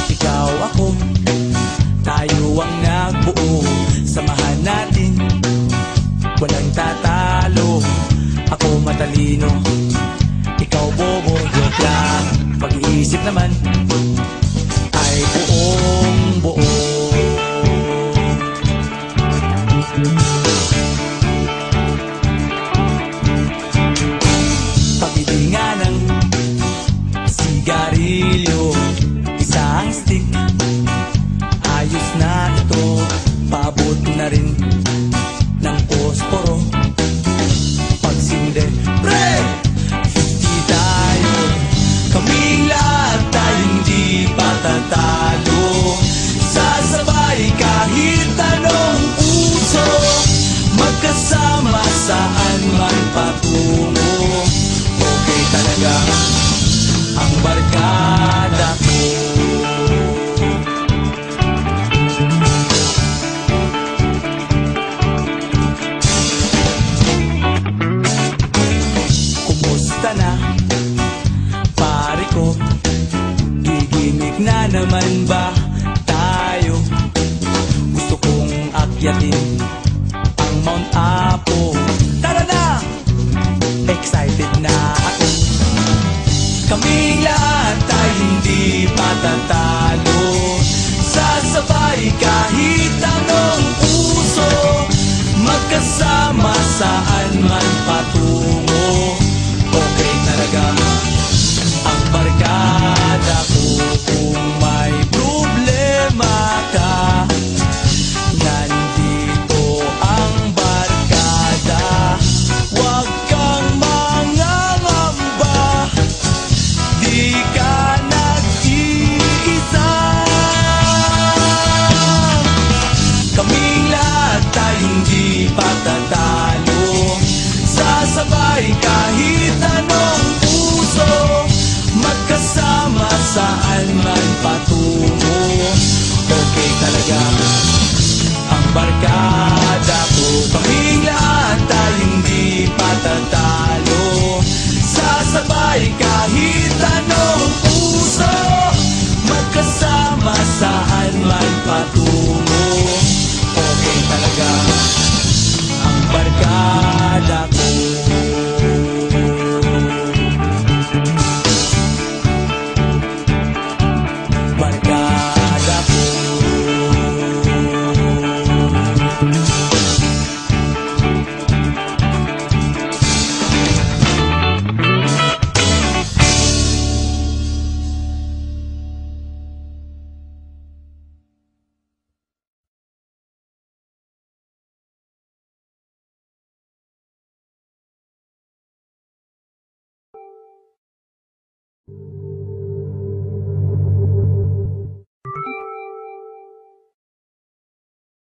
Ikaw ako, tayo ang nagbuo. Samahan natin, walang tatalo. Ako matalino, ikaw bobo. Joke lang, pag-iisip naman ay buong buo. Pabili nga ng sigarilyo, isang stick, ayos na ito. Paabot na rin ng posporo. Pagsinde, pre! 50 tayo, kaming lahat tayo hindi patatalo. Sasabay kahit anong uso, magkasama saan man patungo. Okay talaga ang barkada ko. Kumusta na, pare ko? Gigimik na naman ba tayo? Gusto kong akyatin ang Mount Apo. Tara na! Excited na ako. Kaming lahat tayo hindi patatalo.